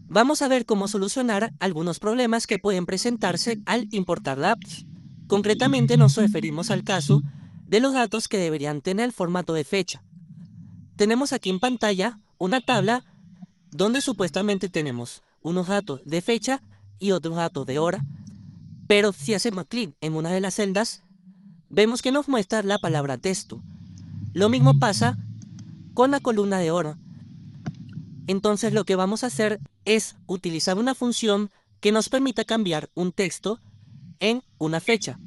Vamos a ver cómo solucionar algunos problemas que pueden presentarse al importar datos. Concretamente nos referimos al caso de los datos que deberían tener formato de fecha. Tenemos aquí en pantalla una tabla donde supuestamente tenemos unos datos de fecha y otros datos de hora, pero si hacemos clic en una de las celdas, vemos que nos muestra la palabra texto. Lo mismo pasa con la columna de hora. Entonces lo que vamos a hacer es utilizar una función que nos permita cambiar un texto en una fecha.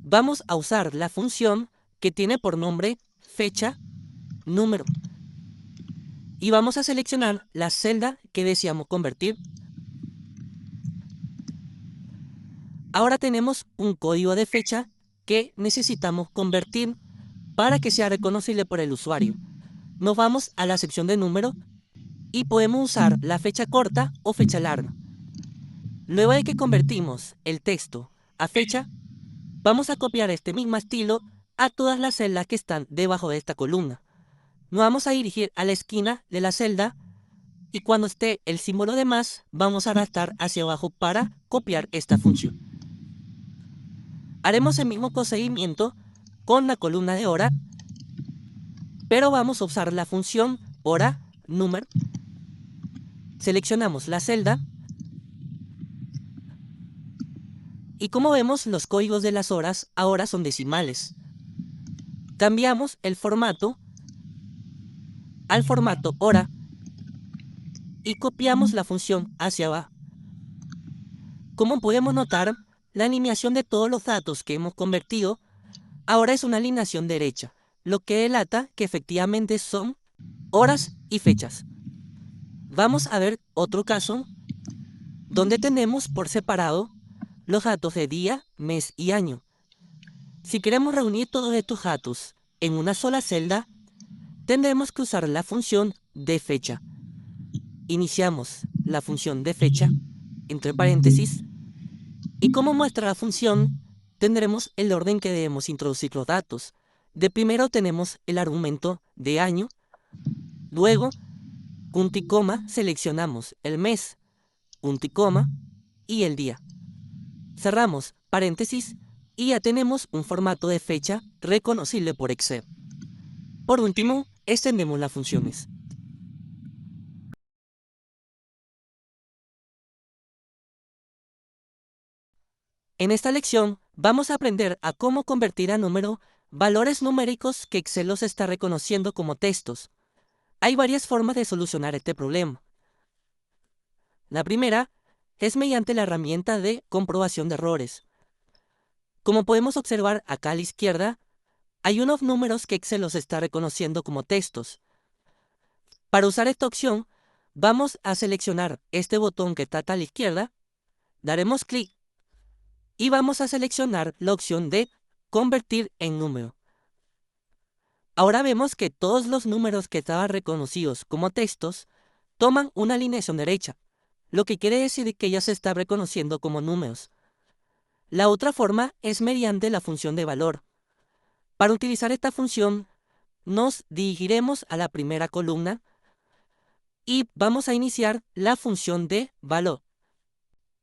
Vamos a usar la función que tiene por nombre fecha número y vamos a seleccionar la celda que deseamos convertir. Ahora tenemos un código de fecha que necesitamos convertir para que sea reconocible por el usuario. Nos vamos a la sección de número y podemos usar la fecha corta o fecha larga. Luego de que convertimos el texto a fecha, vamos a copiar este mismo estilo a todas las celdas que están debajo de esta columna. Nos vamos a dirigir a la esquina de la celda y cuando esté el símbolo de más, vamos a arrastrar hacia abajo para copiar esta función. Haremos el mismo procedimiento con la columna de hora, pero vamos a usar la función hora número. Seleccionamos la celda y como vemos los códigos de las horas ahora son decimales. Cambiamos el formato al formato hora y copiamos la función hacia abajo. Como podemos notar, la alineación de todos los datos que hemos convertido ahora es una alineación derecha, lo que delata que efectivamente son horas y fechas. Vamos a ver otro caso donde tenemos por separado los datos de día, mes y año. Si queremos reunir todos estos datos en una sola celda, tendremos que usar la función de fecha. Iniciamos la función de fecha, entre paréntesis, y como muestra la función, tendremos el orden que debemos introducir los datos. De primero tenemos el argumento de año, luego, punto y coma, seleccionamos el mes, punto y coma, y el día. Cerramos paréntesis y ya tenemos un formato de fecha reconocible por Excel. Por último, extendemos las funciones. En esta lección vamos a aprender a cómo convertir a número valores numéricos que Excel los está reconociendo como textos. Hay varias formas de solucionar este problema. La primera es mediante la herramienta de comprobación de errores. Como podemos observar acá a la izquierda, hay unos números que Excel los está reconociendo como textos. Para usar esta opción, vamos a seleccionar este botón que está acá a la izquierda, daremos clic y vamos a seleccionar la opción de convertir en número. Ahora vemos que todos los números que estaban reconocidos como textos toman una alineación derecha, lo que quiere decir que ya se está reconociendo como números. La otra forma es mediante la función de valor. Para utilizar esta función, nos dirigiremos a la primera columna y vamos a iniciar la función de valor.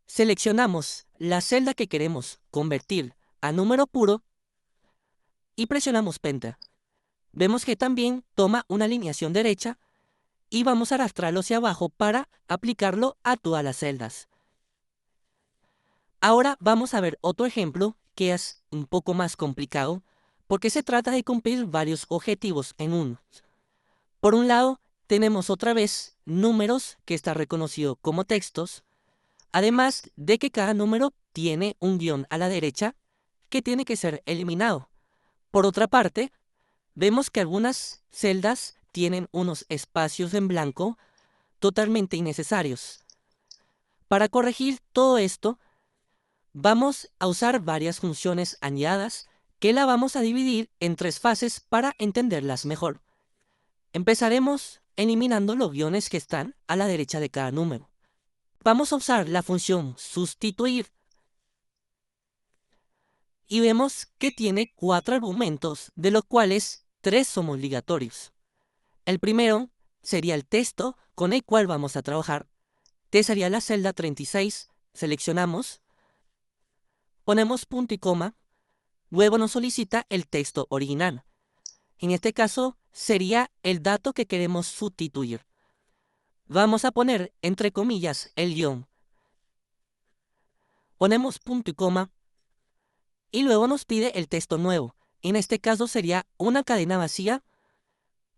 Seleccionamos la celda que queremos convertir a número puro y presionamos Enter. Vemos que también toma una alineación derecha y vamos a arrastrarlo hacia abajo para aplicarlo a todas las celdas. Ahora vamos a ver otro ejemplo que es un poco más complicado porque se trata de cumplir varios objetivos en uno. Por un lado, tenemos otra vez números que está reconocido como textos, además de que cada número tiene un guión a la derecha que tiene que ser eliminado. Por otra parte, vemos que algunas celdas tienen unos espacios en blanco totalmente innecesarios. Para corregir todo esto, vamos a usar varias funciones añadidas que la vamos a dividir en tres fases para entenderlas mejor. Empezaremos eliminando los guiones que están a la derecha de cada número. Vamos a usar la función sustituir y vemos que tiene 4 argumentos, de los cuales 3 son obligatorios. El primero sería el texto con el cual vamos a trabajar. T sería la celda 36, seleccionamos, ponemos punto y coma, luego nos solicita el texto original. En este caso sería el dato que queremos sustituir. Vamos a poner entre comillas el guión. Ponemos punto y coma y luego nos pide el texto nuevo. En este caso sería una cadena vacía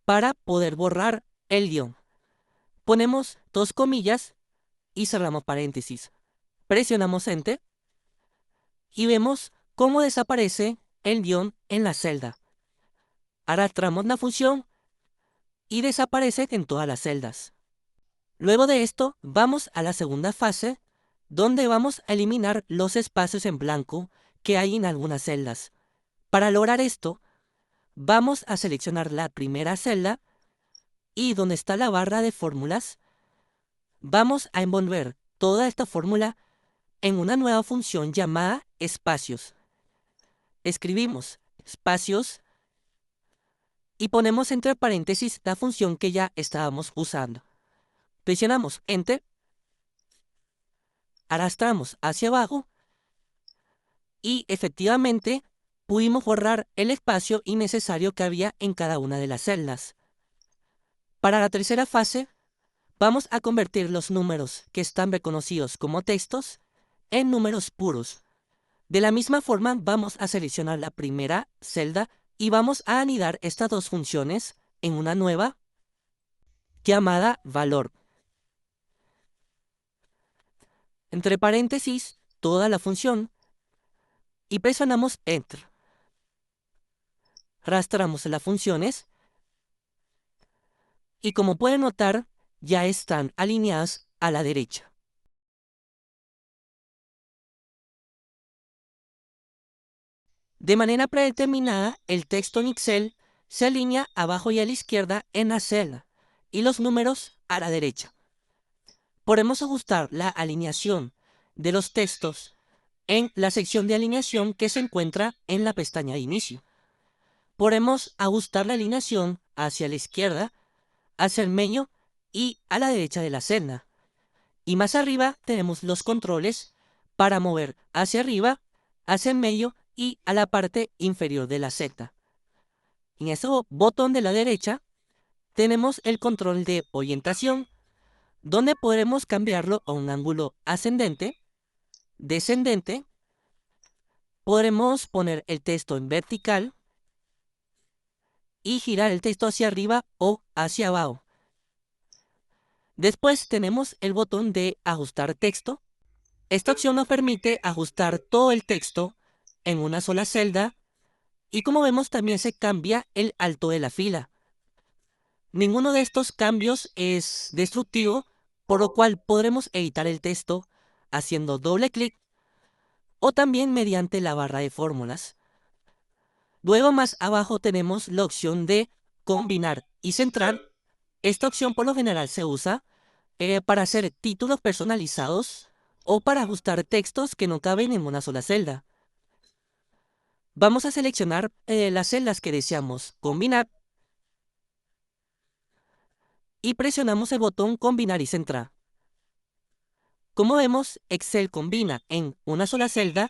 para poder borrar el guión. Ponemos dos comillas y cerramos paréntesis. Presionamos Enter y vemos cómo desaparece el guión en la celda. Arrastramos la función y desaparece en todas las celdas. Luego de esto, vamos a la segunda fase, donde vamos a eliminar los espacios en blanco que hay en algunas celdas. Para lograr esto, vamos a seleccionar la primera celda y donde está la barra de fórmulas, vamos a envolver toda esta fórmula en una nueva función llamada espacios. Escribimos espacios y ponemos entre paréntesis la función que ya estábamos usando. Presionamos Enter, arrastramos hacia abajo y efectivamente pudimos borrar el espacio innecesario que había en cada una de las celdas. Para la tercera fase, vamos a convertir los números que están reconocidos como textos en números puros. De la misma forma, vamos a seleccionar la primera celda y vamos a anidar estas dos funciones en una nueva llamada valor. Entre paréntesis, toda la función y presionamos Enter. Arrastramos las funciones y como pueden notar, ya están alineadas a la derecha. De manera predeterminada, el texto en Excel se alinea abajo y a la izquierda en la celda y los números a la derecha. Podemos ajustar la alineación de los textos en la sección de alineación que se encuentra en la pestaña de inicio. Podemos ajustar la alineación hacia la izquierda, hacia el medio y a la derecha de la celda. Y más arriba tenemos los controles para mover hacia arriba, hacia el medio y a la parte inferior de la celda. En ese botón de la derecha tenemos el control de orientación, donde podremos cambiarlo a un ángulo ascendente, descendente. Podremos poner el texto en vertical y girar el texto hacia arriba o hacia abajo. Después tenemos el botón de ajustar texto. Esta opción nos permite ajustar todo el texto en una sola celda y como vemos también se cambia el alto de la fila. Ninguno de estos cambios es destructivo, por lo cual podremos editar el texto haciendo doble clic o también mediante la barra de fórmulas. Luego más abajo tenemos la opción de combinar y centrar. Esta opción por lo general se usa para hacer títulos personalizados o para ajustar textos que no caben en una sola celda. Vamos a seleccionar las celdas que deseamos combinar y presionamos el botón combinar y centrar. Como vemos, Excel combina en una sola celda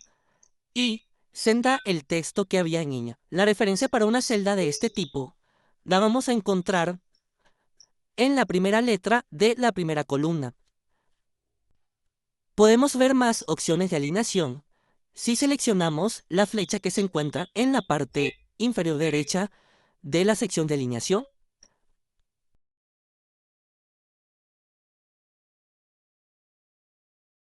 y centra el texto que había en ella. La referencia para una celda de este tipo la vamos a encontrar en la primera letra de la primera columna. Podemos ver más opciones de alineación si seleccionamos la flecha que se encuentra en la parte inferior derecha de la sección de alineación.